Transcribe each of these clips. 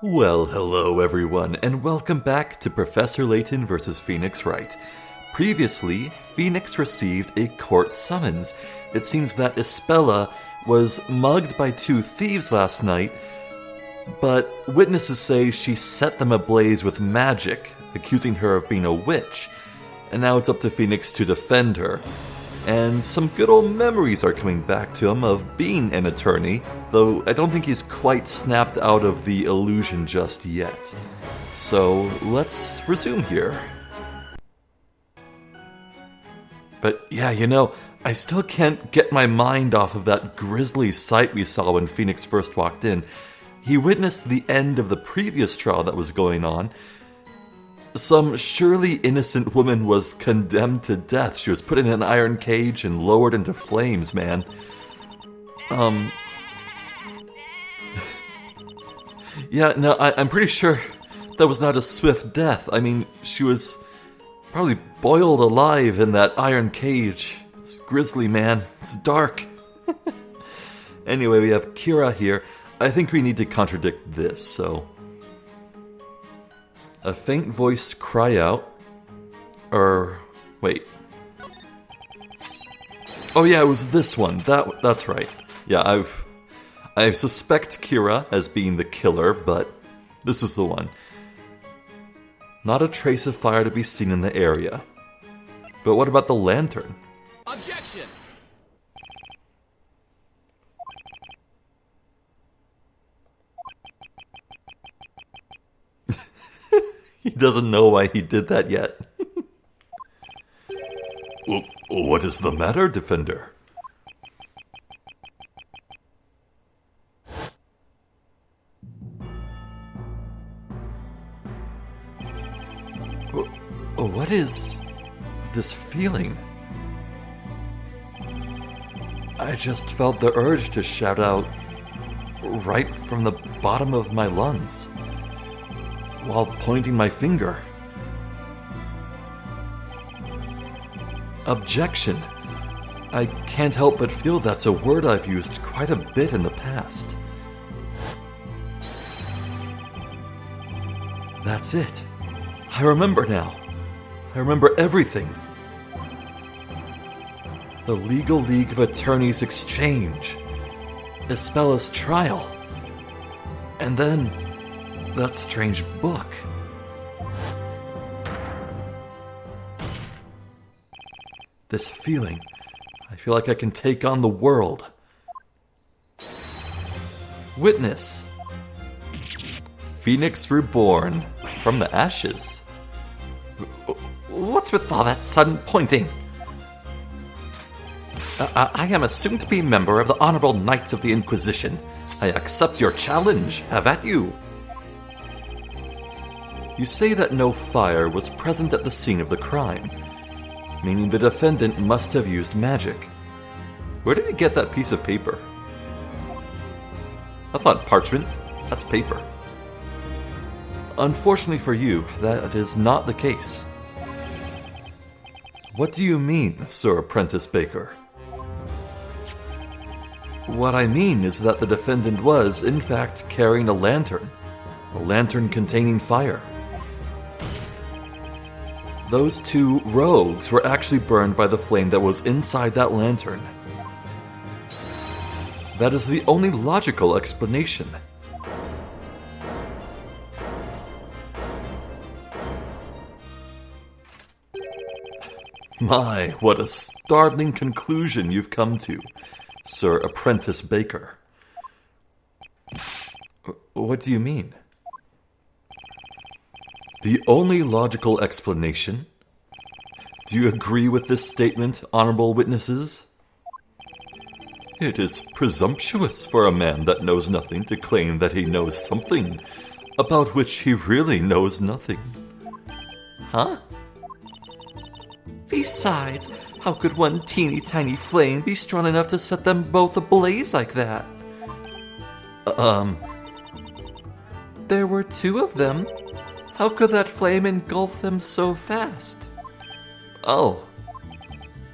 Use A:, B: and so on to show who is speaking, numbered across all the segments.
A: Well, hello everyone, and welcome back to Professor Layton vs. Phoenix Wright. Previously, Phoenix received a court summons. It seems that Isabella was mugged by two thieves last night, but witnesses say she set them ablaze with magic, accusing her of being a witch, and now it's up to Phoenix to defend her. And some good old memories are coming back to him of being an attorney, though I don't think he's quite snapped out of the illusion just yet. So let's resume here. But yeah, I still can't get my mind off of that grisly sight we saw when Phoenix first walked in. He witnessed the end of the previous trial that was going on. Some surely innocent woman was condemned to death. She was put in an iron cage and lowered into flames, man. Yeah, no, I'm pretty sure that was not a swift death. I mean, she was probably boiled alive in that iron cage. It's grisly, man. It's dark. Anyway, we have Kira here. I think we need to contradict this, so... A faint voice cry out. Wait. Oh yeah, it was this one. That's right. Yeah, I suspect Kira as being the killer, but this is the one. Not a trace of fire to be seen in the area. But what about the lantern?
B: Objection!
A: He doesn't know why he did that yet. What is the matter, Defender? What is this feeling? I just felt the urge to shout out right from the bottom of my lungs, while pointing my finger. Objection. I can't help but feel that's a word I've used quite a bit in the past. That's it. I remember now. I remember everything. The Legal League of Attorneys exchange. Isabella's trial. And then... that strange book. This feeling. I feel like I can take on the world. Witness. Phoenix reborn from the ashes. What's with all that sudden pointing? I am a soon-to-be member of the Honorable Knights of the Inquisition. I accept your challenge. Have at you. You say that no fire was present at the scene of the crime, meaning the defendant must have used magic. Where did he get that piece of paper? That's not parchment, that's paper. Unfortunately for you, that is not the case. What do you mean, Sir Apprentice Baker? What I mean is that the defendant was, in fact, carrying a lantern containing fire. Those two rogues were actually burned by the flame that was inside that lantern. That is the only logical explanation. My, what a startling conclusion you've come to, Sir Apprentice Baker. What do you mean? The only logical explanation? Do you agree with this statement, honorable witnesses? It is presumptuous for a man that knows nothing to claim that he knows something about which he really knows nothing. Huh? Besides, how could one teeny tiny flame be strong enough to set them both ablaze like that? There were two of them. How could that flame engulf them so fast? Oh.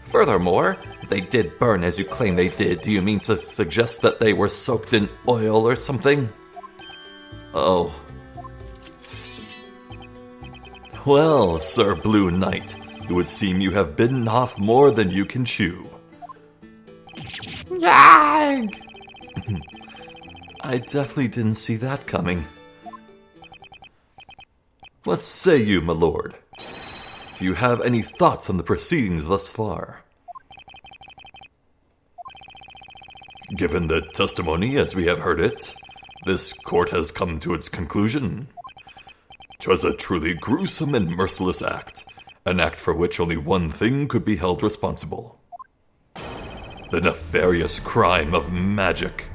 A: Furthermore, if they did burn as you claim they did, do you mean to suggest that they were soaked in oil or something? Oh, Well, Sir Blue Knight, it would seem you have bitten off more than you can chew.
B: Yag!
A: I definitely didn't see that coming. What say you, my lord? Do you have any thoughts on the proceedings thus far? Given the testimony as we have heard it, this court has come to its conclusion. 'Twas a truly gruesome and merciless act, an act for which only one thing could be held responsible. The nefarious crime of magic.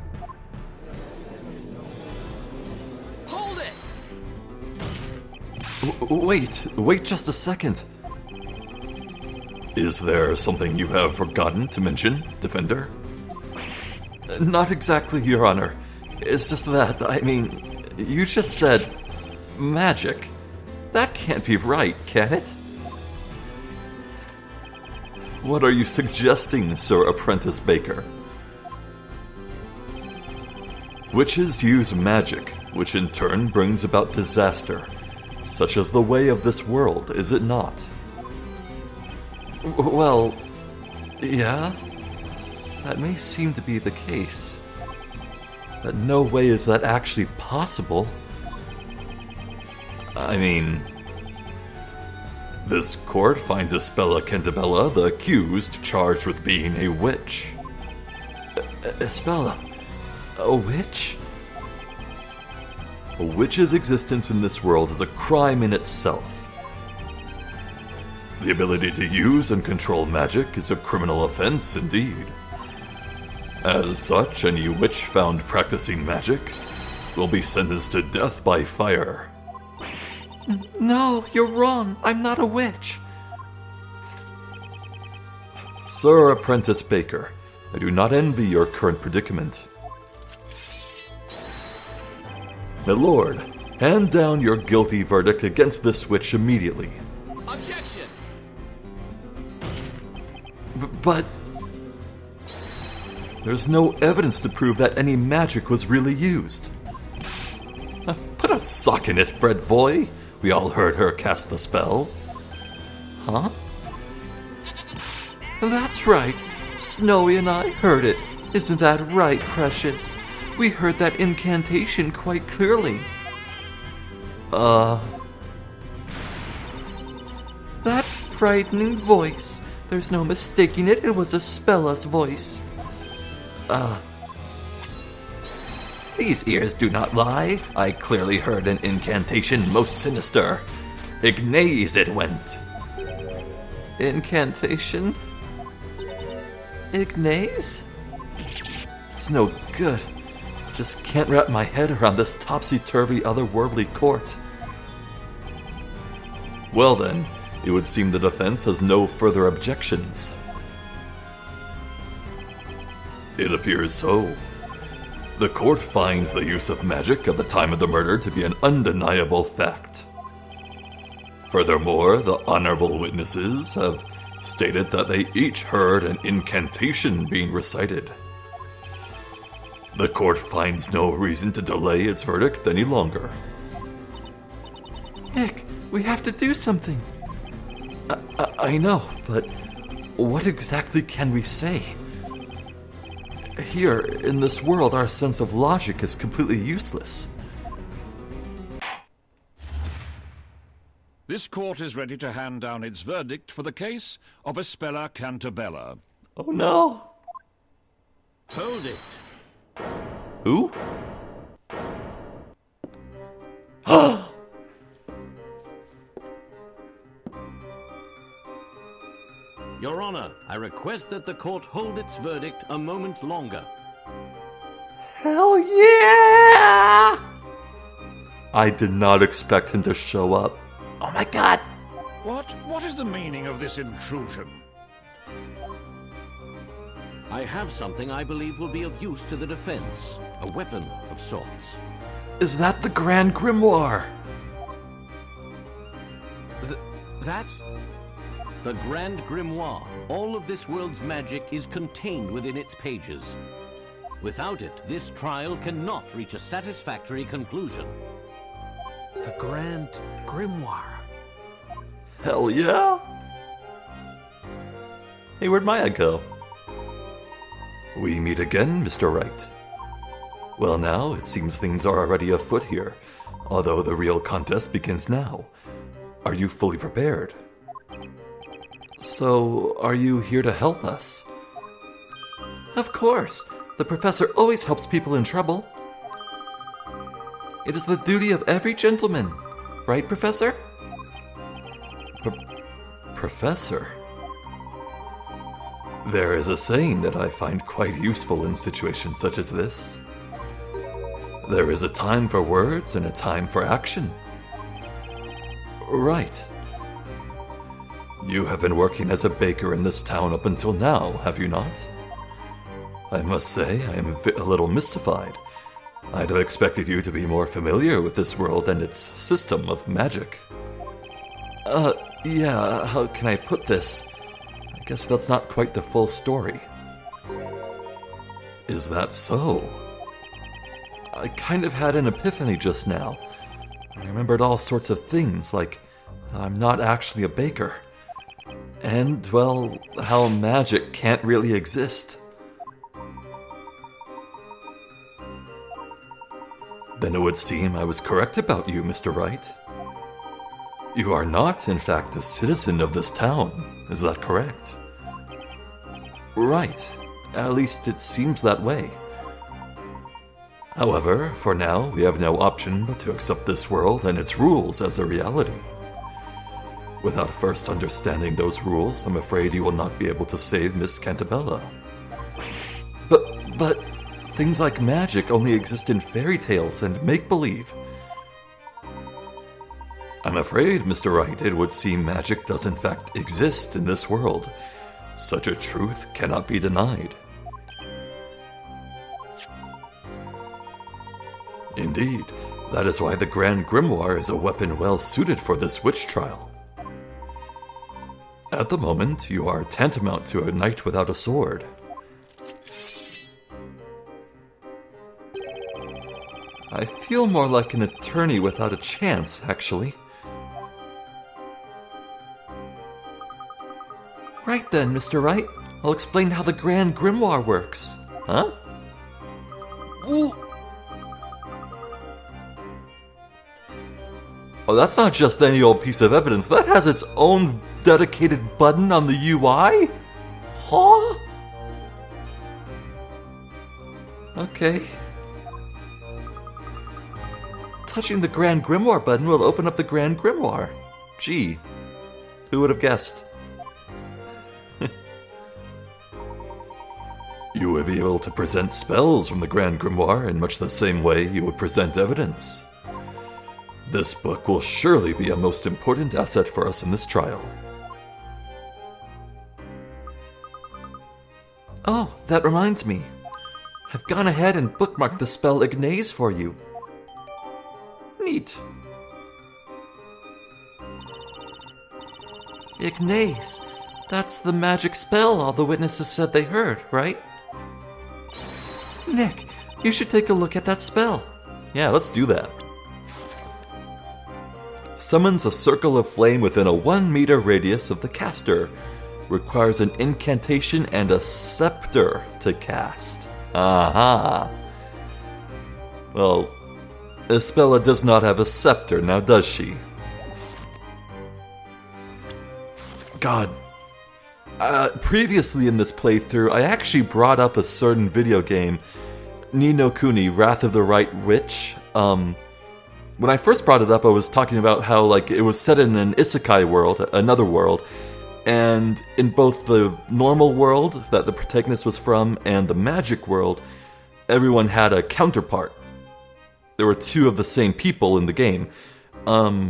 B: Hold it!
A: Wait just a second. Is there something you have forgotten to mention, Defender? Not exactly, Your Honor. It's just that, you just said magic. That can't be right, can it? What are you suggesting, Sir Apprentice Baker? Witches use magic, which in turn brings about disaster, such as the way of this world, is it not? Well, yeah, that may seem to be the case. But no way is that actually possible. This court finds Espella Cantabella, the accused, charged with being a witch. Espella? A witch? A witch's existence in this world is a crime in itself. The ability to use and control magic is a criminal offense indeed. As such, any witch found practicing magic will be sentenced to death by fire.
B: No, you're wrong. I'm not a witch.
A: Sir Apprentice Baker, I do not envy your current predicament. My lord, hand down your guilty verdict against this witch immediately.
B: Objection!
A: But there's no evidence to prove that any magic was really used. Put a sock in it, bread boy. We all heard her cast the spell. Huh?
B: That's right. Snowy and I heard it. Isn't that right, Precious? We heard that incantation quite clearly. That frightening voice. There's no mistaking it. It was Espella's voice. These ears do not lie. I clearly heard an incantation most sinister. Ignaze it went. Incantation? Ignaze? It's no good. Just can't wrap my head around this topsy-turvy otherworldly court.
A: Well then, it would seem the defense has no further objections. It appears so. The court finds the use of magic at the time of the murder to be an undeniable fact. Furthermore, the honorable witnesses have stated that they each heard an incantation being recited. The court finds no reason to delay its verdict any longer.
B: Nick, we have to do something.
A: I know, but what exactly can we say? Here, in this world, our sense of logic is completely useless.
C: This court is ready to hand down its verdict for the case of Espella Cantabella.
A: Oh no!
B: Hold it.
A: Who?
D: Your Honor, I request that the court hold its verdict a moment longer.
B: Hell yeah!
A: I did not expect him to show up.
B: Oh my god!
C: What is the meaning of this intrusion?
D: I have something I believe will be of use to the defense. A weapon of sorts.
A: Is that the Grand Grimoire?
D: That's the Grand Grimoire. All of this world's magic is contained within its pages. Without it, this trial cannot reach a satisfactory conclusion.
B: The Grand Grimoire.
A: Hell yeah! Hey, where'd Maya go? We meet again, Mr. Wright. Well now, it seems things are already afoot here, although the real contest begins now. Are you fully prepared? So, are you here to help us? Of course! The professor always helps people in trouble. It is the duty of every gentleman. Right, Professor? Professor? There is a saying that I find quite useful in situations such as this. There is a time for words and a time for action. Right. You have been working as a baker in this town up until now, have you not? I must say, I am a little mystified. I'd have expected you to be more familiar with this world and its system of magic. Yeah, how can I put this? I guess that's not quite the full story. Is that so? I kind of had an epiphany just now. I remembered all sorts of things, like I'm not actually a baker. And, well, how magic can't really exist. Then it would seem I was correct about you, Mr. Wright. You are not, in fact, a citizen of this town. Is that correct? Right. At least it seems that way. However, for now, we have no option but to accept this world and its rules as a reality. Without first understanding those rules, I'm afraid you will not be able to save Miss Cantabella. But things like magic only exist in fairy tales and make-believe. I'm afraid, Mr. Wright, it would seem magic does in fact exist in this world. Such a truth cannot be denied. Indeed, that is why the Grand Grimoire is a weapon well suited for this witch trial. At the moment, you are tantamount to a knight without a sword. I feel more like an attorney without a chance, actually. Right then, Mr. Wright. I'll explain how the Grand Grimoire works. Huh? Ooh. Oh, that's not just any old piece of evidence. That has its own dedicated button on the UI? Huh? Okay. Touching the Grand Grimoire button will open up the Grand Grimoire. Gee, who would have guessed? You would be able to present spells from the Grand Grimoire in much the same way you would present evidence. This book will surely be a most important asset for us in this trial. Oh, that reminds me. I've gone ahead and bookmarked the spell Ignace for you. Neat. Ignace. That's the magic spell all the witnesses said they heard, right? Nick, you should take a look at that spell. Yeah, let's do that. Summons a circle of flame within a 1 meter radius of the caster. Requires an incantation and a scepter to cast. Aha. Well, Espella does not have a scepter, now does she? God. Previously in this playthrough, I actually brought up a certain video game, Ni no Kuni, Wrath of the Right Witch. When I first brought it up, I was talking about how like it was set in an isekai world, another world, and in both the normal world that the protagonist was from and the magic world, everyone had a counterpart. There were two of the same people in the game. But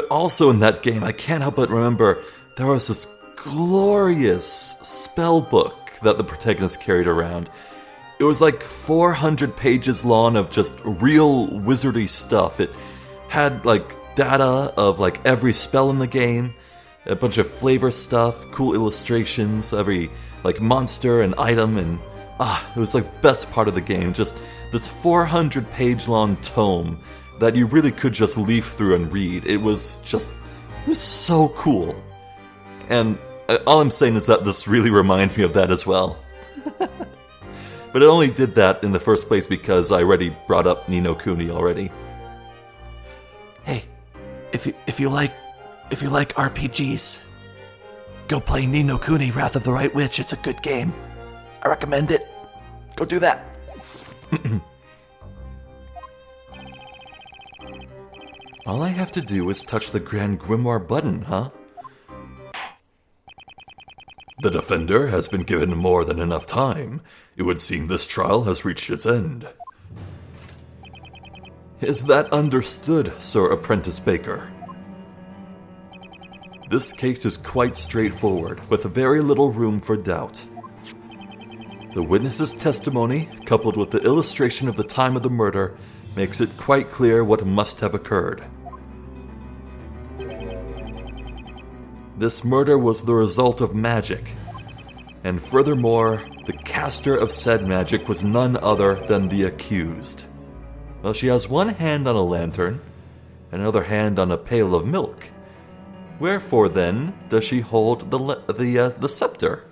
A: also in that game, I can't help but remember there was this glorious spell book that the protagonist carried around. It was like 400 pages long of just real wizardy stuff. It had like data of like every spell in the game, a bunch of flavor stuff, cool illustrations, every like monster and item, and it was like best part of the game. Just this 400 page long tome that you really could just leaf through and read. It was so cool. And all I'm saying is that this really reminds me of that as well. But it only did that in the first place because I already brought up Ni no Kuni already.
B: Hey, if you like RPGs, go play Ni no Kuni Wrath of the Right Witch. It's a good game. I recommend it. Go do that.
A: All I have to do is touch the Grand Grimoire button, huh?
E: The defender has been given more than enough time. It would seem this trial has reached its end.
A: Is that understood, Sir Apprentice Baker? This case is quite straightforward, with very little room for doubt. The witness's testimony, coupled with the illustration of the time of the murder, makes it quite clear what must have occurred. This murder was the result of magic, and furthermore, the caster of said magic was none other than the accused. Well, she has one hand on a lantern, and another hand on a pail of milk. Wherefore, then, does she hold the scepter?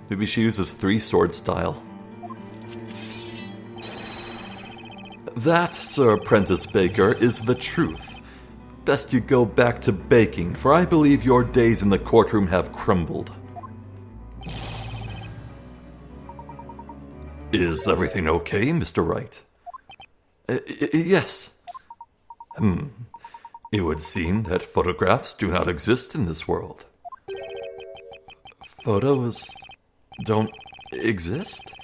A: Maybe she uses three-sword style. That, Sir Apprentice Baker, is the truth. Best you go back to baking, for I believe your days in the courtroom have crumbled.
E: Is everything okay, Mr. Wright?
A: Yes.
E: It would seem that photographs do not exist in this world.
A: Photos don't exist?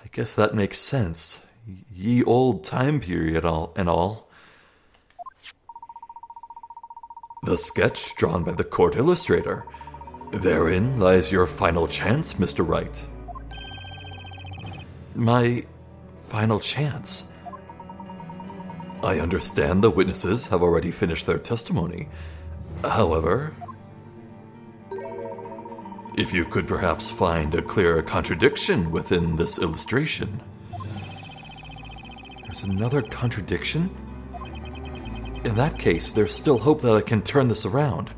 A: I guess that makes sense. Ye old time period and all.
E: The sketch drawn by the court illustrator. Therein lies your final chance, Mr. Wright.
A: My final chance?
E: I understand the witnesses have already finished their testimony. However, if you could perhaps find a clear contradiction within this illustration.
A: There's another contradiction? In that case, there's still hope that I can turn this around.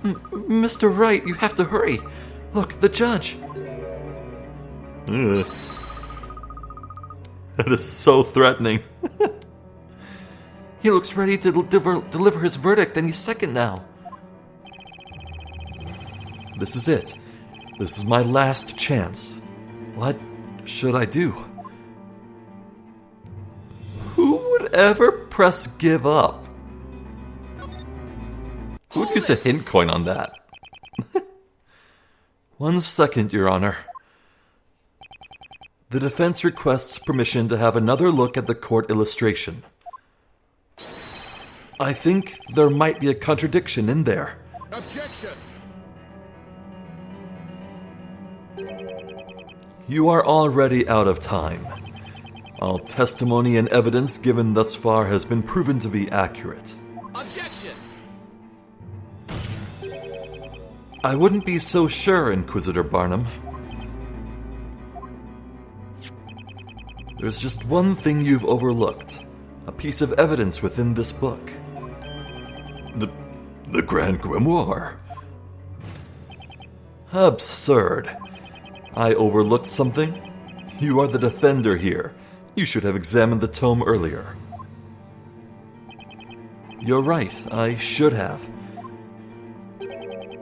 A: Mr. Wright, you have to hurry. Look, the judge.
E: That is so threatening.
A: He looks ready to deliver his verdict any second now. This is it. This is my last chance. What should I do? Who would ever press give up? Who would use a hint coin on that? 1 second, Your Honor. The defense requests permission to have another look at the court illustration. I think there might be a contradiction in there.
C: Objection!
A: You are already out of time. All testimony and evidence given thus far has been proven to be accurate.
D: Objection!
A: I wouldn't be so sure, Inquisitor Barnum. There's just one thing you've overlooked. A piece of evidence within this book.
E: The Grand Grimoire.
A: Absurd. I overlooked something? You are the defender here. You should have examined the tome earlier. You're right, I should have.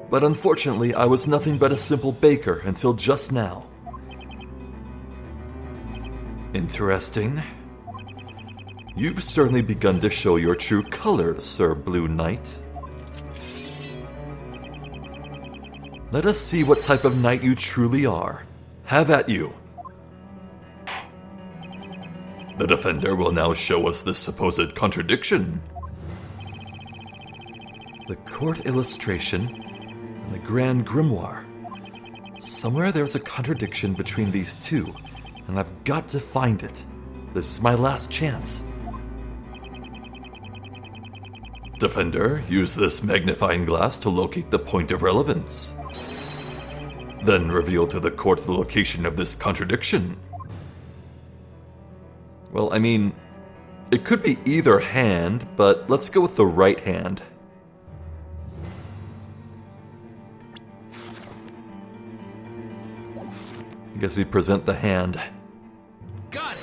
A: But unfortunately, I was nothing but a simple baker until just now. Interesting. You've certainly begun to show your true colors, Sir Blue Knight. Let us see what type of knight you truly are. Have at you.
E: The defender will now show us this supposed contradiction.
A: The court illustration and the Grand Grimoire. Somewhere there's a contradiction between these two, and I've got to find it. This is my last chance.
E: Defender, use this magnifying glass to locate the point of relevance. Then reveal to the court the location of this contradiction.
A: Well, I mean, it could be either hand, but let's go with the right hand. I guess we present the hand.
D: Got it!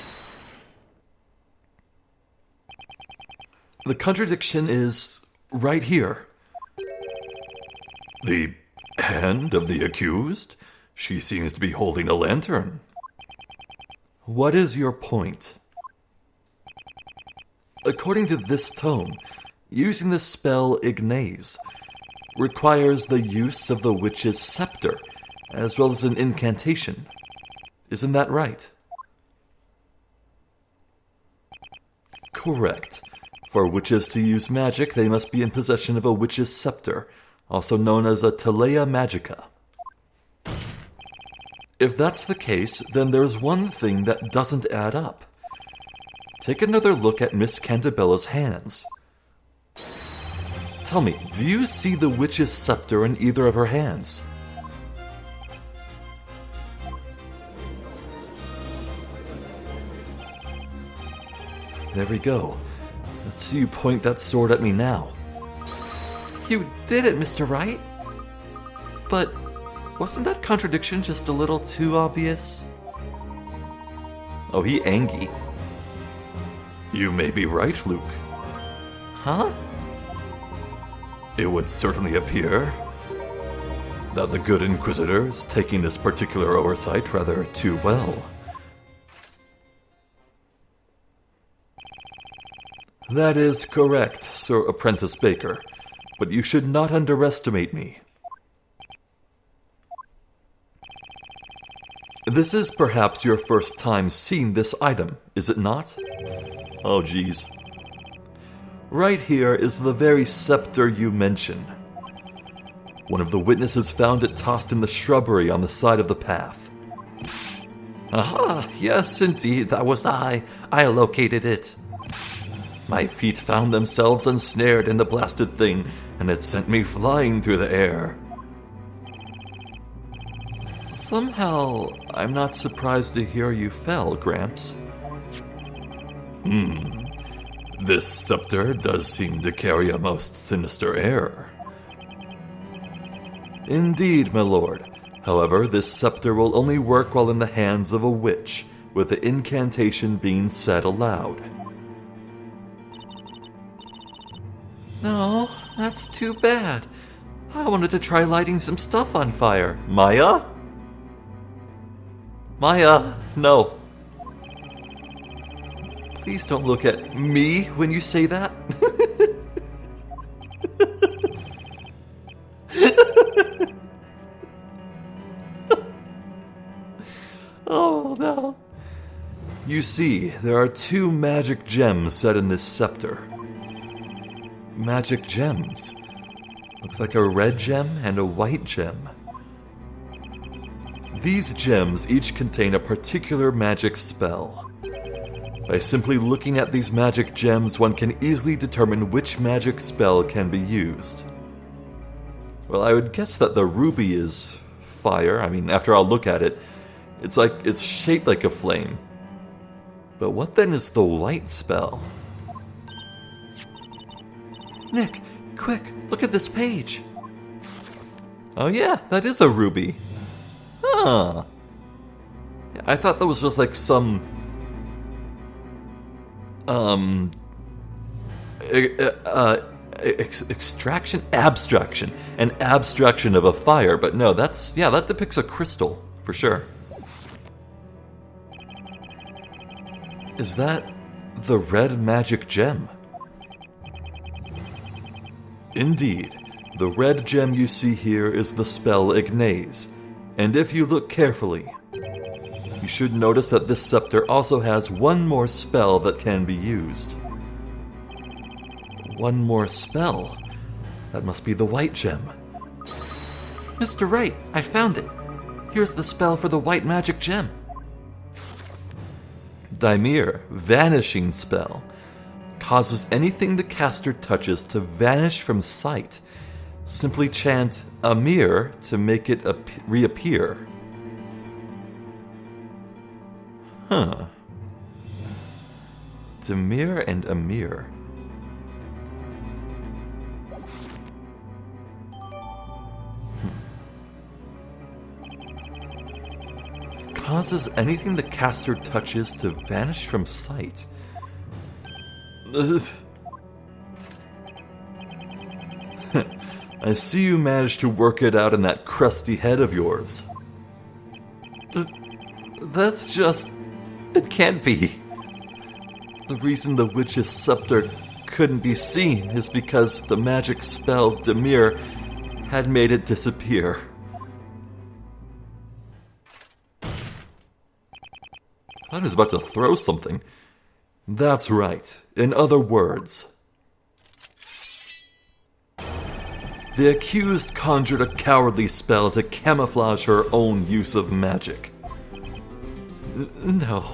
A: The contradiction is right here.
E: The hand of the accused? She seems to be holding a lantern.
A: What is your point? According to this tome, using the spell Ignaze requires the use of the witch's scepter, as well as an incantation. Isn't that right? Correct. For witches to use magic, they must be in possession of a witch's scepter, also known as a telea magica. If that's the case, then there's one thing that doesn't add up. Take another look at Miss Cantabella's hands. Tell me, do you see the witch's scepter in either of her hands? There we go. Let's see you point that sword at me now. You did it, Mr. Wright. But wasn't that contradiction just a little too obvious? Oh, he angry.
E: You may be right, Luke.
A: Huh?
E: It would certainly appear that the good Inquisitor is taking this particular oversight rather too well.
A: That is correct, Sir Apprentice Baker, but you should not underestimate me. This is perhaps your first time seeing this item, is it not? Oh, geez. Right here is the very scepter you mention. One of the witnesses found it tossed in the shrubbery on the side of the path. Aha, yes, indeed, that was I. I located it. My feet found themselves ensnared in the blasted thing, and it sent me flying through the air. Somehow, I'm not surprised to hear you fell, Gramps.
E: This scepter does seem to carry a most sinister air.
A: Indeed, my lord. However, this scepter will only work while in the hands of a witch, with the incantation being said aloud. No, that's too bad. I wanted to try lighting some stuff on fire. Maya? Maya, no. Please don't look at me when you say that. Oh, no. You see, there are two magic gems set in this scepter. Magic gems. Looks like a red gem and a white gem. These gems each contain a particular magic spell. By simply looking at these magic gems, one can easily determine which magic spell can be used. Well, I would guess that the ruby is fire. I mean, after I'll look at it, it's shaped like a flame. But what then is the white spell? Nick, quick, look at this page. Oh yeah, that is a ruby. Huh. I thought that was just like some abstraction of a fire, but no, that depicts a crystal for sure. Is that the red magic gem? Indeed, the red gem you see here is the spell Ignaze, and if you look carefully, you should notice that this scepter also has one more spell that can be used. One more spell? That must be the white gem. Mr. Wright, I found it. Here's the spell for the white magic gem. Dimir, Vanishing Spell. Causes anything the caster touches to vanish from sight. Simply chant Amir to make it reappear. Huh. Demir and Amir. Causes anything the caster touches to vanish from sight. I see you managed to work it out in that crusty head of yours. That's just... It can't be. The reason the witch's scepter couldn't be seen is because the magic spell Demir had made it disappear. I was about to throw something. That's right. In other words, the accused conjured a cowardly spell to camouflage her own use of magic. No.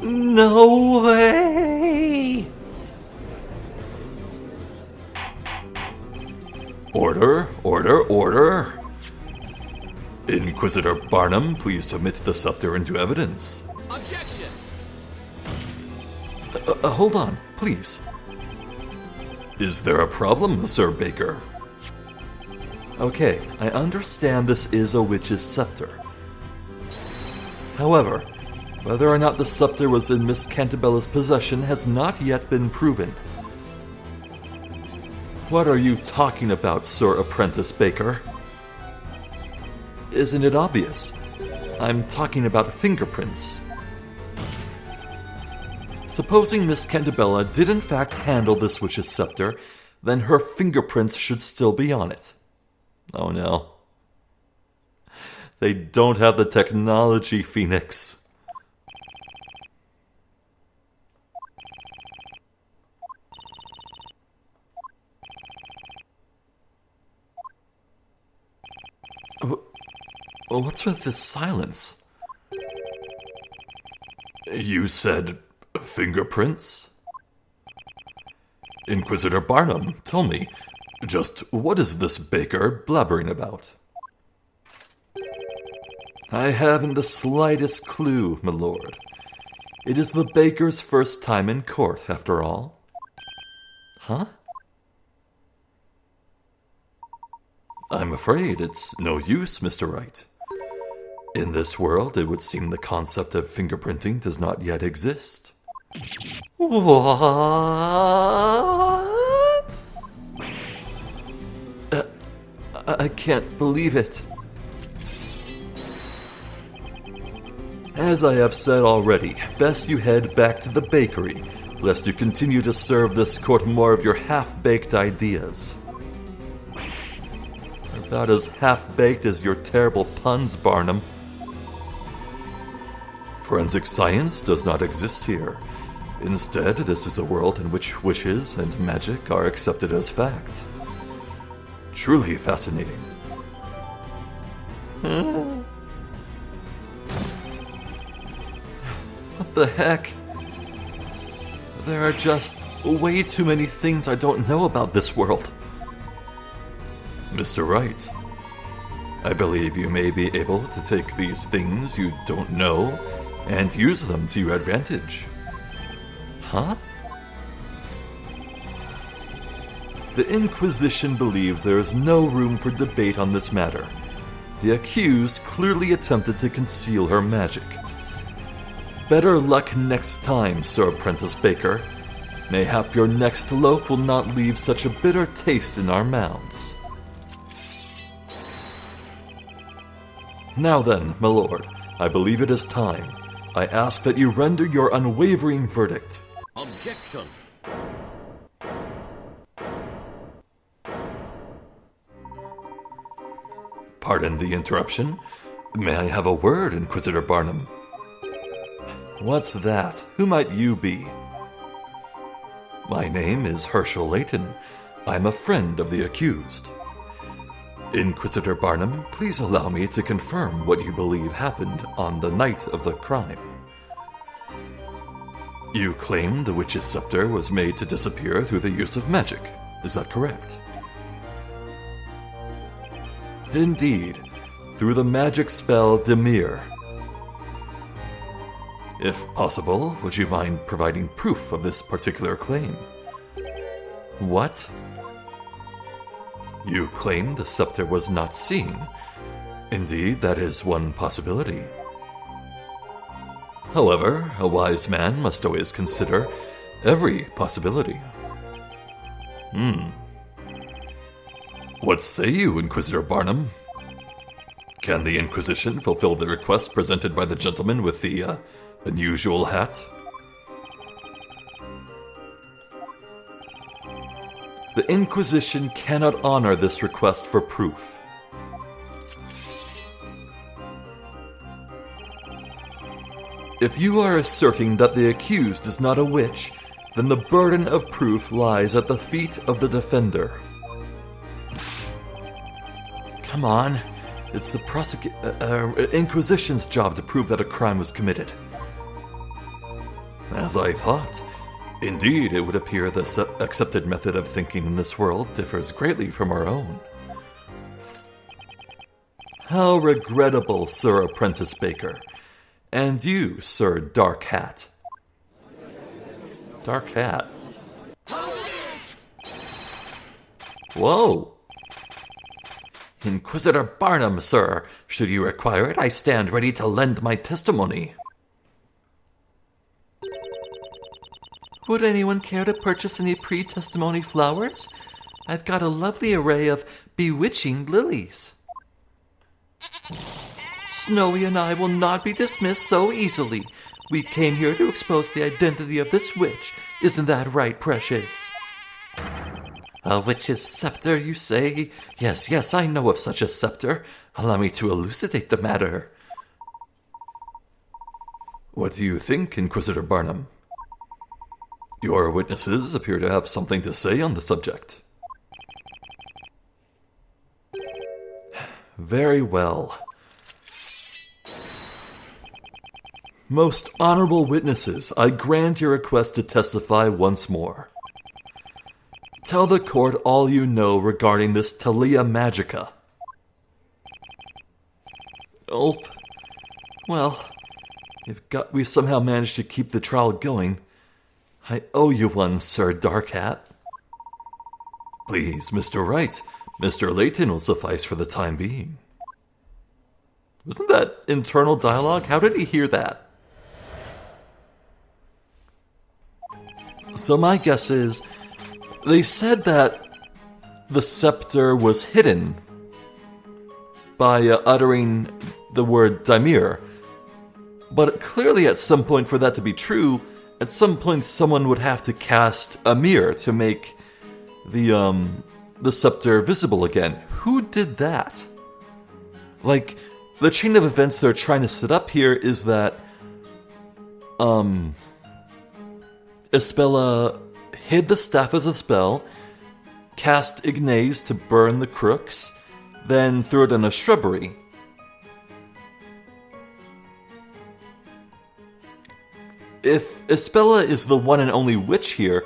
A: No way! Order, order, order! Inquisitor Barnum, please submit the scepter into evidence.
D: Objection!
A: Hold on, please. Is there a problem, Sir Baker? Okay, I understand this is a witch's scepter. However, whether or not the scepter was in Miss Cantabella's possession has not yet been proven. What are you talking about, Sir Apprentice Baker? Isn't it obvious? I'm talking about fingerprints. Supposing Miss Cantabella did in fact handle this witch's scepter, then her fingerprints should still be on it. Oh no. They don't have the technology, Phoenix. What's with this silence? You said fingerprints? Inquisitor Barnum, tell me, just what is this Baker blabbering about? I haven't the slightest clue, my lord. It is the Baker's first time in court, after all. Huh? I'm afraid it's no use, Mr. Wright. In this world, it would seem the concept of fingerprinting does not yet exist. What? I can't believe it. As I have said already, best you head back to the bakery, lest you continue to serve this court more of your half-baked ideas. About as half-baked as your terrible puns, Barnum. Forensic science does not exist here. Instead, this is a world in which wishes and magic are accepted as fact. Truly fascinating. What the heck? There are just way too many things I don't know about this world. Mr. Wright, I believe you may be able to take these things you don't know and use them to your advantage. Huh? The Inquisition believes there is no room for debate on this matter. The accused clearly attempted to conceal her magic. Better luck next time, Sir Apprentice Baker. Mayhap your next loaf will not leave such a bitter taste in our mouths. Now then, my lord, I believe it is time. I ask that you render your unwavering verdict.
D: Objection!
A: Pardon the interruption. May I have a word, Inquisitor Barnum? What's that? Who might you be? My name is Herschel Layton. I'm a friend of the accused. Inquisitor Barnum, please allow me to confirm what you believe happened on the night of the crime. You claim the witch's scepter was made to disappear through the use of magic. Is that correct? Indeed, through the magic spell Demir.
E: If possible, would you mind providing proof of this particular claim?
A: What?
E: You claim the scepter was not seen. Indeed, that is one possibility. However, a wise man must always consider every possibility. What say you, Inquisitor Barnum? Can the Inquisition fulfill the request presented by the gentleman with the unusual hat?
A: The Inquisition cannot honor this request for proof. If you are asserting that the accused is not a witch, then the burden of proof lies at the feet of the defender. Come on, it's the Inquisition's job to prove that a crime was committed.
E: As I thought. Indeed, it would appear the accepted method of thinking in this world differs greatly from our own.
A: How regrettable, Sir Apprentice Baker. And you, Sir Dark Hat.
E: Dark Hat.
A: Whoa!
B: Inquisitor Barnum, sir. Should you require it, I stand ready to lend my testimony.
A: Would anyone care to purchase any pre-testimony flowers? I've got a lovely array of bewitching lilies. Snowy and I will not be dismissed so easily. We came here to expose the identity of this witch. Isn't that right, Precious? A witch's scepter, you say? Yes, I know of such a scepter. Allow me to elucidate the matter.
E: What do you think, Inquisitor Barnum? Your witnesses appear to have something to say on the subject.
A: Very well. Most honorable witnesses, I grant your request to testify once more. Tell the court all you know regarding this Talia Magica. Oh, well, we've somehow managed to keep the trial going. I owe you one, Sir Dark Hat.
E: Please, Mr. Wright, Mr. Layton will suffice for the time being.
A: Wasn't that internal dialogue? How did he hear that? So my guess is, they said that the scepter was hidden by uttering the word Dimir. But clearly at some point for that to be true, at some point someone would have to cast a mirror to make the scepter visible again. Who did that? Like, the chain of events they're trying to set up here is that Espella hid the staff as a spell, cast Ignace to burn the crooks, then threw it in a shrubbery. If Espella is the one and only witch here,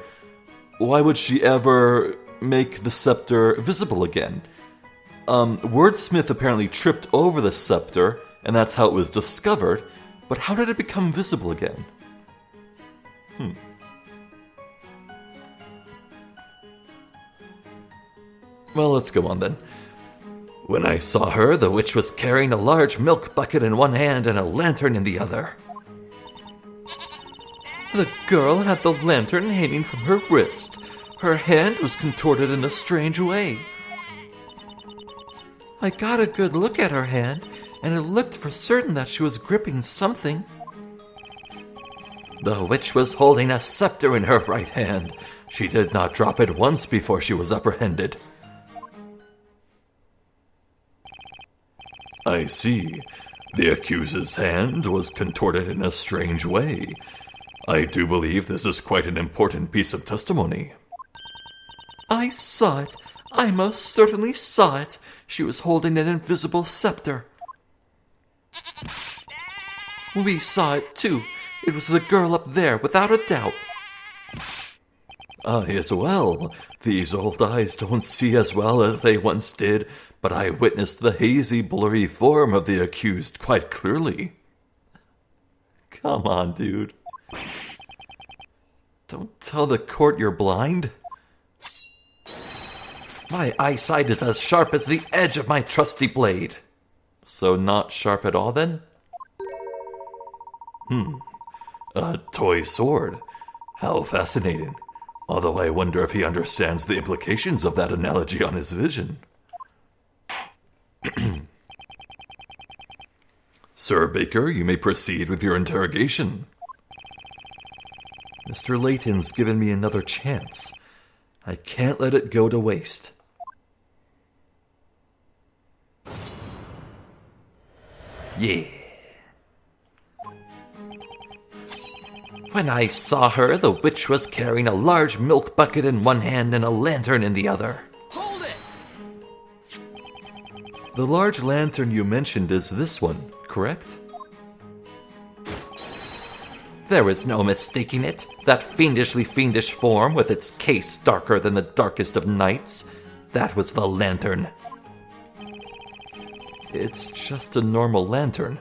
A: why would she ever make the scepter visible again? Wordsmith apparently tripped over the scepter, and that's how it was discovered, but how did it become visible again? Well, let's go on then.
B: When I saw her, the witch was carrying a large milk bucket in one hand and a lantern in the other.
A: The girl had the lantern hanging from her wrist. Her hand was contorted in a strange way. I got a good look at her hand, and it looked for certain that she was gripping something.
B: The witch was holding a scepter in her right hand. She did not drop it once before she was apprehended.
E: I see. The accused's hand was contorted in a strange way. I do believe this is quite an important piece of testimony.
A: I saw it. I most certainly saw it. She was holding an invisible scepter. We saw it, too. It was the girl up there, without a doubt.
E: I as well. These old eyes don't see as well as they once did, but I witnessed the hazy, blurry form of the accused quite clearly.
A: Come on, dude. Don't tell the court you're blind. My eyesight is as sharp as the edge of my trusty blade. So not sharp at all, then?
E: A toy sword. How fascinating. Although I wonder if he understands the implications of that analogy on his vision. Sir Baker, you may proceed with your interrogation.
A: Mr. Layton's given me another chance. I can't let it go to waste. Yeah. When I saw her, the witch was carrying a large milk bucket in one hand and a lantern in the other.
D: Hold it!
A: The large lantern you mentioned is this one, correct? There is no mistaking it. That fiendishly fiendish form with its case darker than the darkest of nights. That was the lantern. It's just a normal lantern.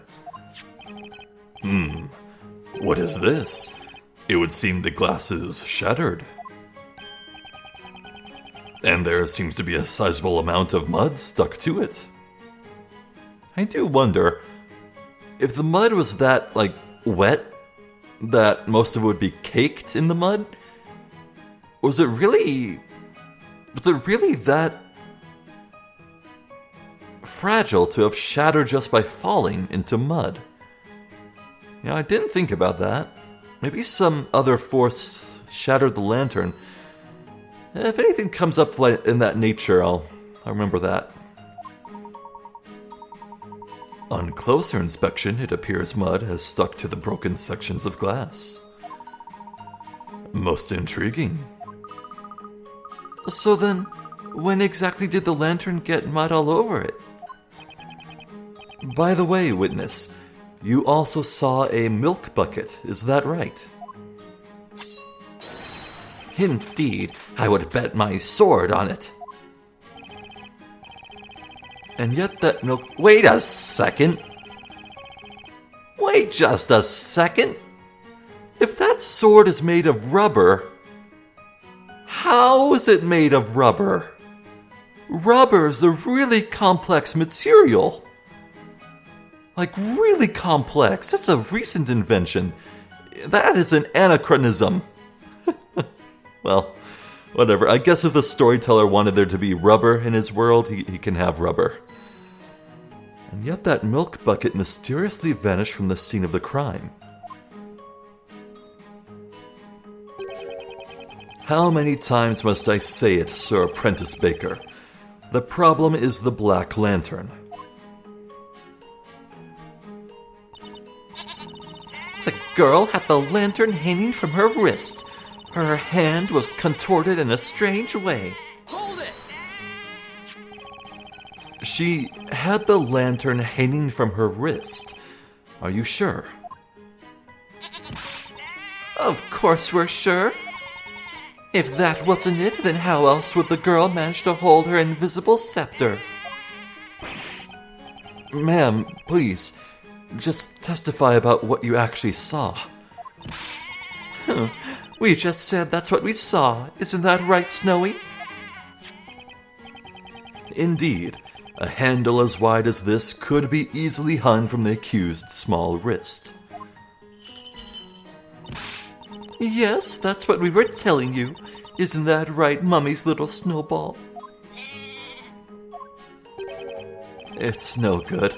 E: What is this? It would seem the glass is shattered. And there seems to be a sizable amount of mud stuck to it.
A: I do wonder, if the mud was that, wet, that most of it would be caked in the mud? Was it really that fragile to have shattered just by falling into mud? You know, I didn't think about that. Maybe some other force shattered the lantern. If anything comes up in that nature, I'll remember that.
E: On closer inspection, it appears mud has stuck to the broken sections of glass. Most intriguing.
A: So then, when exactly did the lantern get mud all over it? By the way, witness, you also saw a milk bucket, is that right? Indeed, I would bet my sword on it. And yet that milk... Wait a second! Wait just a second! If that sword is made of rubber, how is it made of rubber? Rubber is a really complex material. Really complex. That's a recent invention. That is an anachronism. Well, whatever. I guess if the storyteller wanted there to be rubber in his world, he can have rubber. And yet that milk bucket mysteriously vanished from the scene of the crime. How many times must I say it, Sir Apprentice Baker? The problem is the Black Lantern. The girl had the lantern hanging from her wrist. Her hand was contorted in a strange way.
D: Hold it!
A: She had the lantern hanging from her wrist. Are you sure? Of course we're sure. If that wasn't it, then how else would the girl manage to hold her invisible scepter? Ma'am, please, just testify about what you actually saw. We just said that's what we saw. Isn't that right, Snowy? Indeed, a handle as wide as this could be easily hung from the accused's small wrist. Yes, that's what we were telling you. Isn't that right, Mummy's little snowball? It's no good.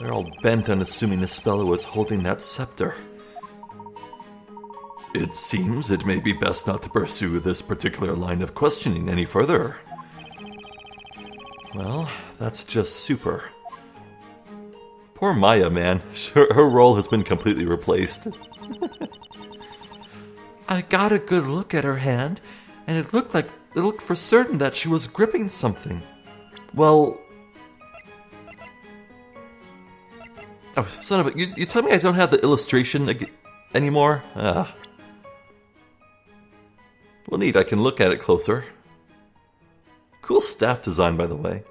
A: They're all bent on assuming Isabella was holding that scepter.
E: It seems it may be best not to pursue this particular line of questioning any further.
A: Well, that's just super. Poor Maya, man. Her role has been completely replaced. I got a good look at her hand, and it looked for certain that she was gripping something. Well... Oh, son of a... You tell me I don't have the illustration anymore? Well, neat, I can look at it closer. Cool staff design, by the way.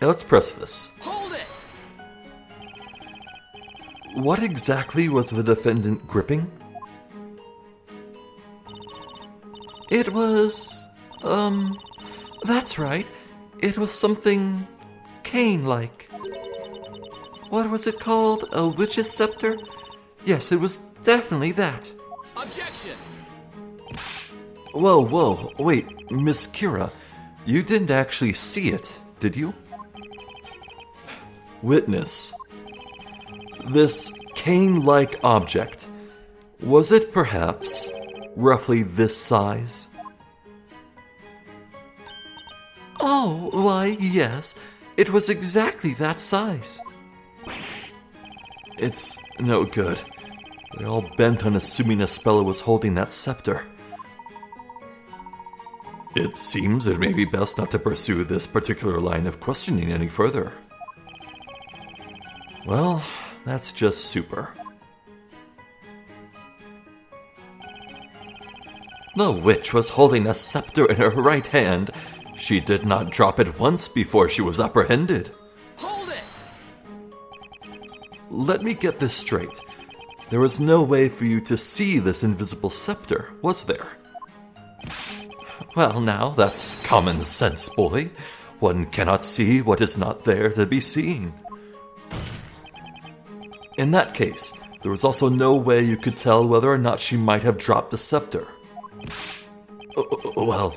A: Now let's press this.
D: Hold it!
A: What exactly was the defendant gripping? It was, that's right. It was something cane-like. What was it called? A witch's scepter? Yes, it was definitely that.
D: Objection!
A: Whoa, wait, Miss Kira, you didn't actually see it, did you? Witness. This cane-like object, was it perhaps roughly this size? Oh, why, yes, it was exactly that size. It's no good. They're all bent on assuming Espella was holding that scepter. It seems it may be best not to pursue this particular line of questioning any further. Well, that's just super. The witch was holding a scepter in her right hand. She did not drop it once before she was apprehended.
D: Hold it!
A: Let me get this straight. There was no way for you to see this invisible scepter, was there? Well, now, that's common sense, boy. One cannot see what is not there to be seen. In that case, there was also no way you could tell whether or not she might have dropped the scepter. Well,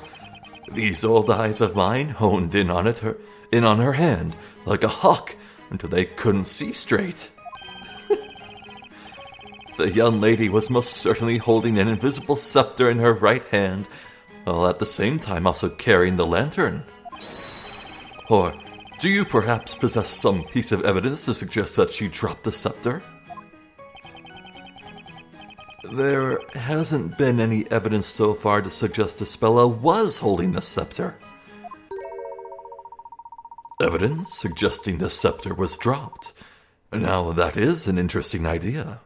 A: these old eyes of mine honed in on her hand, like a hawk, until they couldn't see straight. The young lady was most certainly holding an invisible scepter in her right hand, while at the same time also carrying the lantern. Or do you perhaps possess some piece of evidence to suggest that she dropped the scepter? There hasn't been any evidence so far to suggest Espella was holding the scepter. Evidence suggesting the scepter was dropped. Now that is an interesting idea.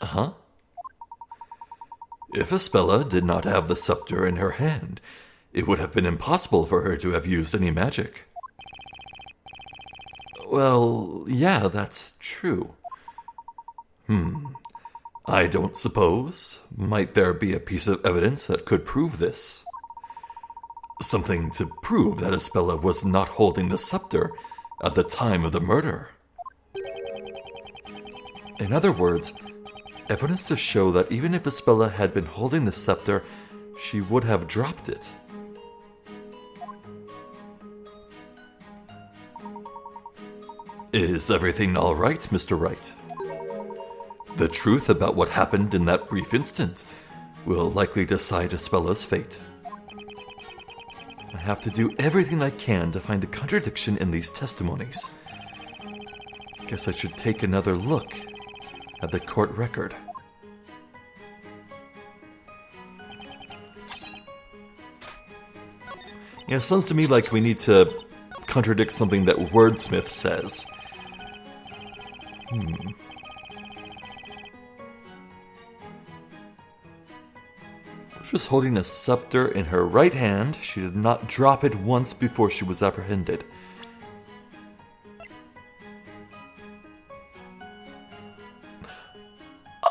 A: Uh-huh. If Espella did not have the scepter in her hand, it would have been impossible for her to have used any magic. Well, yeah, that's true. I don't suppose. Might there be a piece of evidence that could prove this? Something to prove that Espella was not holding the scepter at the time of the murder. In other words, evidence to show that even if Espella had been holding the scepter, she would have dropped it. Is everything all right, Mr. Wright? The truth about what happened in that brief instant will likely decide Espella's fate. I have to do everything I can to find the contradiction in these testimonies. Guess I should take another look at the court record. Yeah, it sounds to me like we need to contradict something that Wordsmith says. She was holding a scepter in her right hand. She did not drop it once before she was apprehended.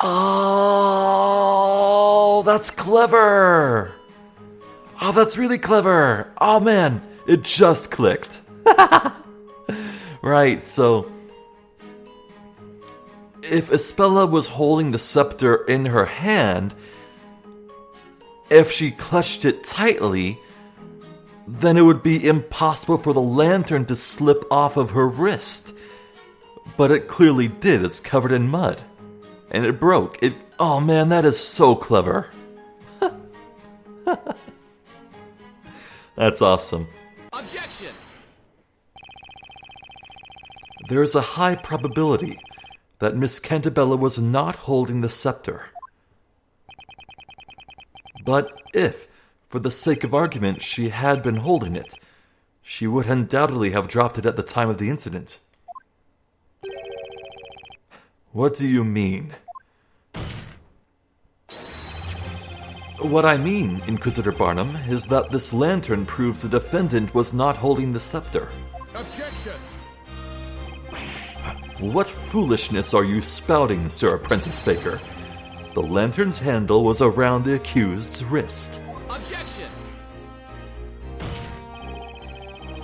A: Oh, that's clever! Oh, that's really clever! Oh man, it just clicked. Right, so if Espella was holding the scepter in her hand, if she clutched it tightly, then it would be impossible for the lantern to slip off of her wrist. But it clearly did. It's covered in mud. And it broke. Oh man, that is so clever. That's awesome.
D: Objection!
A: There's a high probability that Miss Cantabella was not holding the scepter. But if, for the sake of argument, she had been holding it, she would undoubtedly have dropped it at the time of the incident. What do you mean? What I mean, Inquisitor Barnum, is that this lantern proves the defendant was not holding the scepter.
C: Objection!
A: What foolishness are you spouting, Sir Apprentice Baker? The lantern's handle was around the accused's wrist.
D: Objection!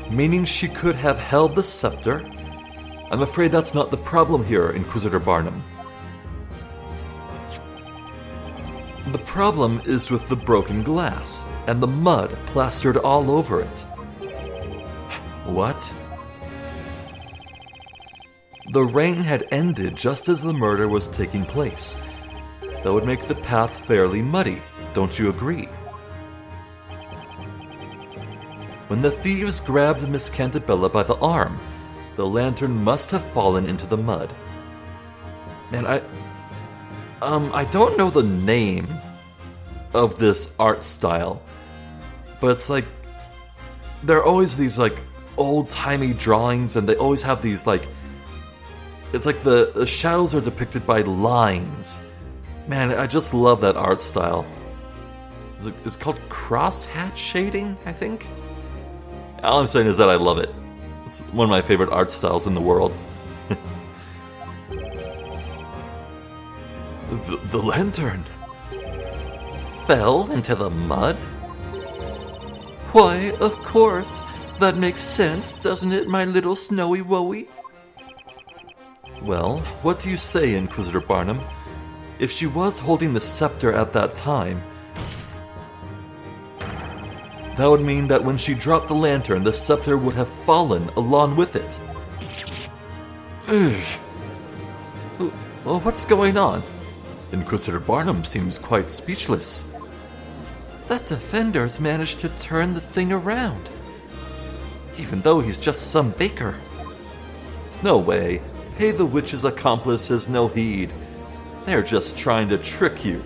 A: Meaning she could have held the scepter? I'm afraid that's not the problem here, Inquisitor Barnum. The problem is with the broken glass, and the mud plastered all over it. What? The rain had ended just as the murder was taking place. That would make the path fairly muddy, don't you agree? When the thieves grabbed Miss Cantabella by the arm, the lantern must have fallen into the mud. Man, I don't know the name of this art style, but it's like, there are always these like old-timey drawings, and they always have these like, it's like the shadows are depicted by lines. Man, I just love that art style. It's called crosshatch shading, I think? All I'm saying is that I love it. It's one of my favorite art styles in the world. The lantern fell into the mud? Why, of course. That makes sense, doesn't it, my little snowy woey? Well, what do you say, Inquisitor Barnum? If she was holding the scepter at that time, that would mean that when she dropped the lantern, the scepter would have fallen along with it. Well, what's going on? Inquisitor Barnum seems quite speechless. That defender's managed to turn the thing around, even though he's just some baker. No way. Pay the witch's accomplices no heed. They're just trying to trick you.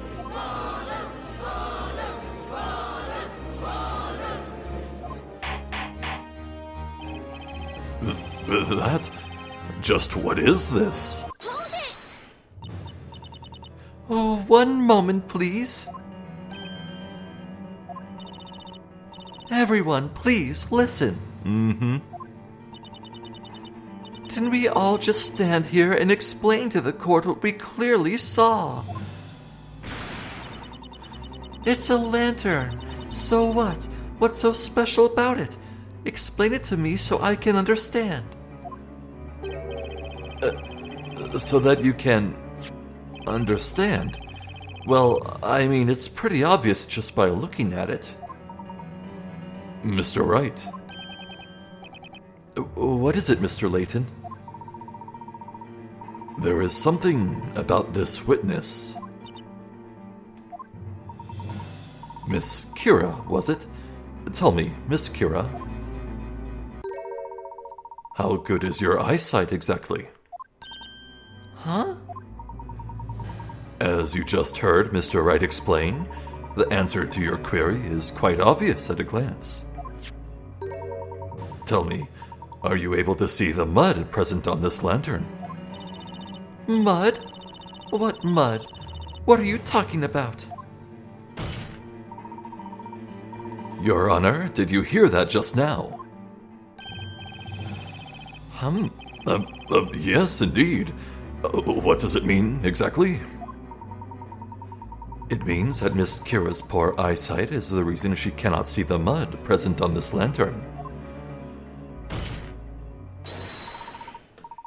A: That? Just what is this?
F: Hold it!
A: Oh, one moment, please. Everyone, please, listen. Didn't we all just stand here and explain to the court what we clearly saw? It's a lantern. So what? What's so special about it? Explain it to me so I can understand. So that you can understand? Well, I mean, it's pretty obvious just by looking at it. Mr. Wright. What is it, Mr. Layton? There is something about this witness. Miss Kira, was it? Tell me, Miss Kira. How good is your eyesight exactly? Huh? As you just heard Mr. Wright explain, the answer to your query is quite obvious at a glance. Tell me, are you able to see the mud present on this lantern? Mud? What mud? What are you talking about? Your Honor, did you hear that just now? Yes, indeed. What does it mean, exactly? It means that Miss Kira's poor eyesight is the reason she cannot see the mud present on this lantern.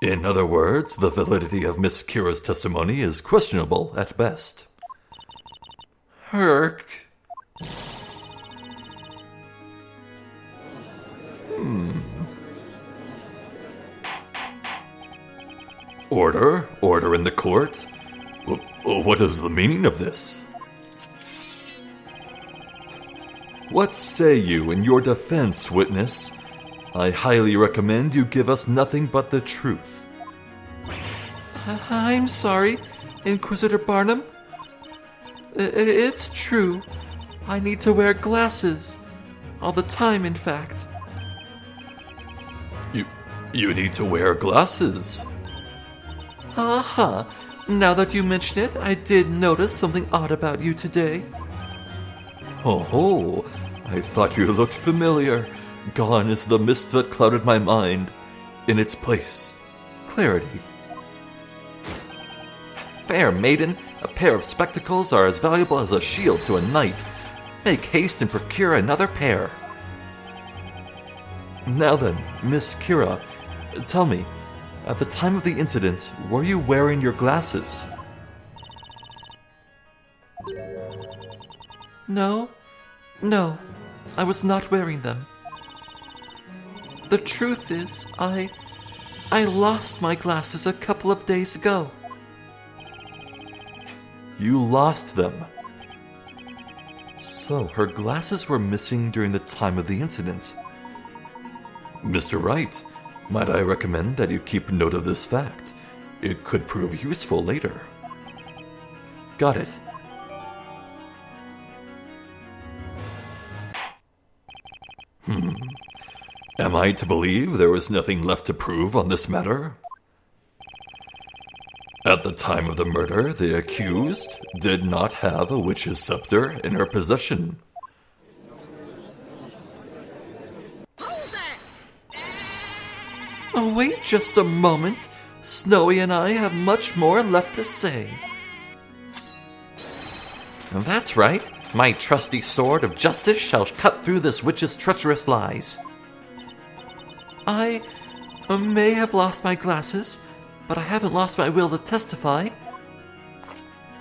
A: In other words, the validity of Miss Kira's testimony is questionable at best. Herc. Order in the court? What is the meaning of this? What say you in your defense, witness? I highly recommend you give us nothing but the truth. I'm sorry, Inquisitor Barnum. It's true. I need to wear glasses. All the time, in fact. You need to wear glasses? Now that you mention it, I did notice something odd about you today. Oh, I thought you looked familiar. Gone is the mist that clouded my mind. In its place, clarity. Fair maiden, a pair of spectacles are as valuable as a shield to a knight. Make haste and procure another pair. Now then, Miss Kira, tell me, at the time of the incident, were you wearing your glasses? No, I was not wearing them. The truth is, I lost my glasses a couple of days ago. You lost them? So, her glasses were missing during the time of the incident. Mr. Wright, might I recommend that you keep note of this fact? It could prove useful later. Got it. Am I to believe there was nothing left to prove on this matter? At the time of the murder, the accused did not have a witch's scepter in her possession. Oh, wait just a moment. Snowy and I have much more left to say. That's right. My trusty sword of justice shall cut through this witch's treacherous lies. I may have lost my glasses, but I haven't lost my will to testify.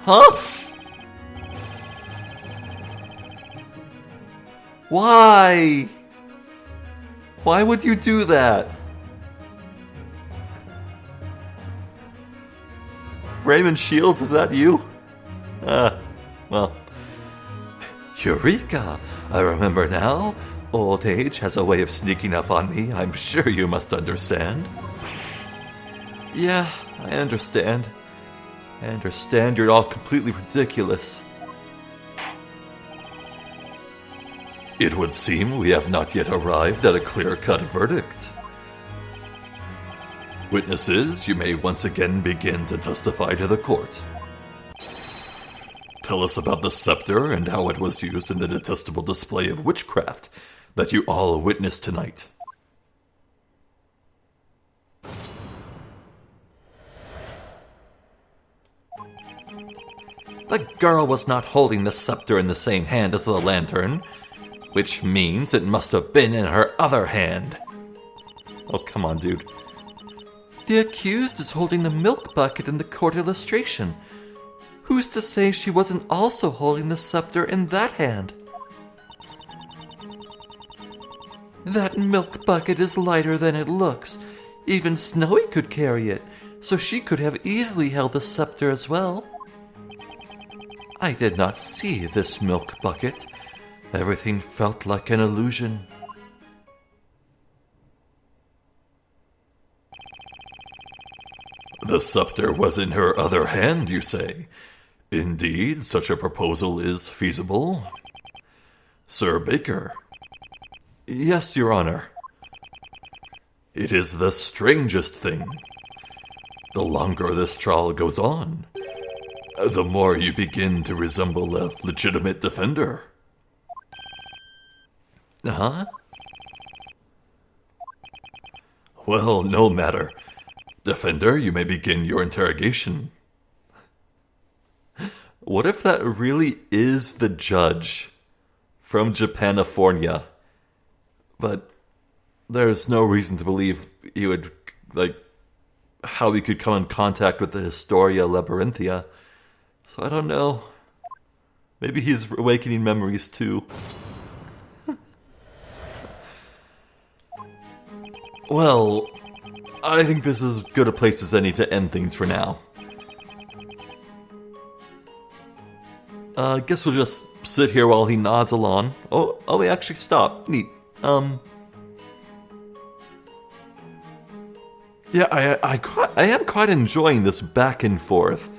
A: Huh? Why? Why would you do that? Raymond Shields, is that you? Well. Eureka! I remember now. Old age has a way of sneaking up on me, I'm sure you must understand. Yeah, I understand. I understand you're all completely ridiculous. It would seem we have not yet arrived at a clear-cut verdict. Witnesses, you may once again begin to testify to the court. Tell us about the scepter and how it was used in the detestable display of witchcraft that you all witnessed tonight. The girl was not holding the scepter in the same hand as the lantern, which means it must have been in her other hand. Oh, come on, dude. The accused is holding a milk bucket in the court illustration. Who's to say she wasn't also holding the scepter in that hand? That milk bucket is lighter than it looks. Even Snowy could carry it, so she could have easily held the scepter as well. I did not see this milk bucket. Everything felt like an illusion. The scepter was in her other hand, you say? Indeed, such a proposal is feasible. Sir Baker. Yes, Your Honor. It is the strangest thing. The longer this trial goes on, the more you begin to resemble a legitimate defender. Huh? Well, no matter. Defender, you may begin your interrogation. What if that really is the judge from Japanifornia? But there's no reason to believe he would, how he could come in contact with the Historia Labyrinthia. So I don't know. Maybe he's awakening memories too. Well, I think this is as good a place as any to end things for now. I guess we'll just sit here while he nods along. Oh, he actually stopped. Neat. Yeah, I am quite enjoying this back and forth.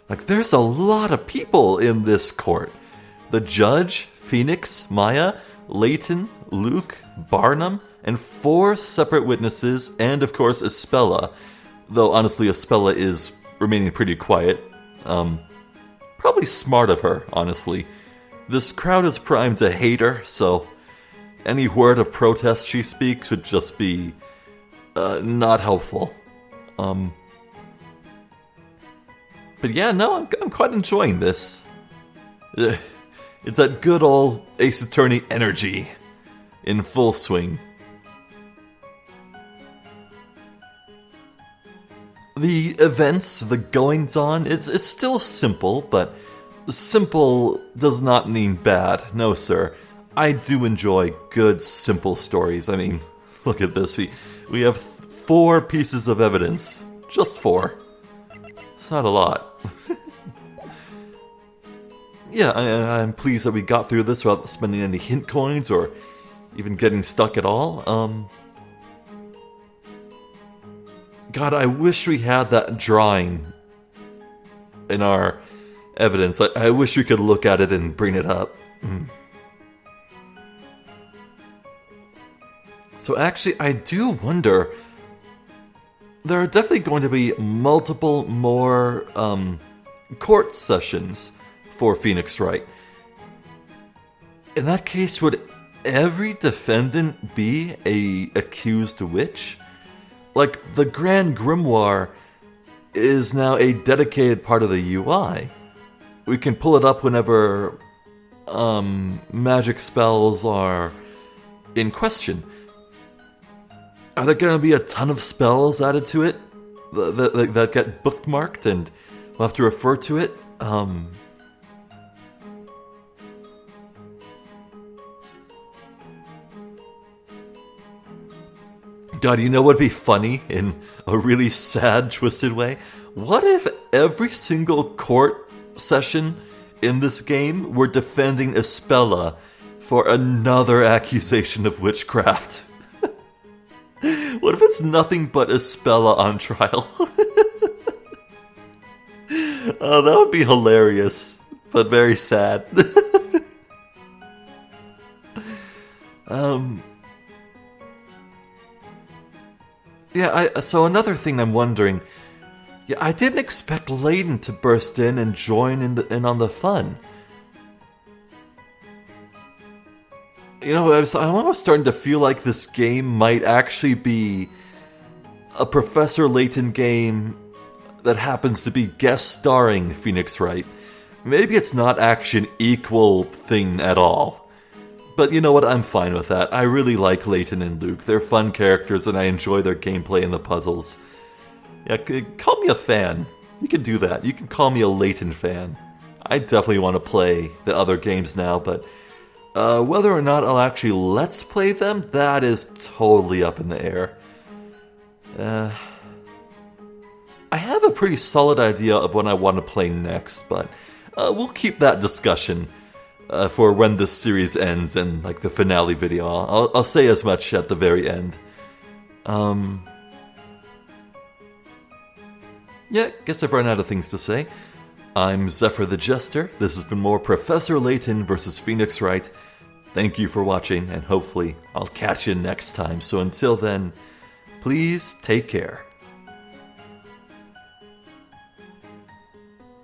A: There's a lot of people in this court. The judge, Phoenix, Maya, Layton, Luke, Barnum, and 4 separate witnesses, and of course Espella. Though honestly, Espella is remaining pretty quiet. Probably smart of her, honestly. This crowd is primed to hate her, so any word of protest she speaks would just be not helpful. But yeah, no, I'm quite enjoying this. It's that good old Ace Attorney energy in full swing. The events, the goings-on, is still simple, but simple does not mean bad. No, sir. I do enjoy good, simple stories. I mean, look at this. We have 4 pieces of evidence. Just 4. It's not a lot. Yeah, I'm pleased that we got through this without spending any hint coins or even getting stuck at all. God, I wish we had that drawing in our evidence. I wish we could look at it and bring it up. So actually, I do wonder, there are definitely going to be multiple more court sessions for Phoenix Wright. In that case, would every defendant be a accused witch? Like, the Grand Grimoire is now a dedicated part of the UI. We can pull it up whenever magic spells are in question. Are there going to be a ton of spells added to it that get bookmarked and we'll have to refer to it? God, you know what would be funny in a really sad, twisted way? What if every single court session in this game were defending Espella for another accusation of witchcraft? What if it's nothing but Espella on trial? Oh, that would be hilarious, but very sad. Yeah, so another thing I'm wondering, I didn't expect Layton to burst in and join in on the fun. You know, I'm almost starting to feel like this game might actually be a Professor Layton game that happens to be guest starring Phoenix Wright. Maybe it's not actually an equal thing at all. But you know what, I'm fine with that. I really like Layton and Luke. They're fun characters and I enjoy their gameplay and the puzzles. Yeah, call me a fan. You can do that. You can call me a Layton fan. I definitely want to play the other games now, but whether or not I'll actually let's play them, that is totally up in the air. I have a pretty solid idea of what I want to play next, but we'll keep that discussion for when this series ends and like the finale video. I'll say as much at the very end. Yeah, guess I've run out of things to say. I'm Zephyr the Jester. This has been more Professor Layton versus Phoenix Wright. Thank you for watching, and hopefully I'll catch you next time. So until then, please take care.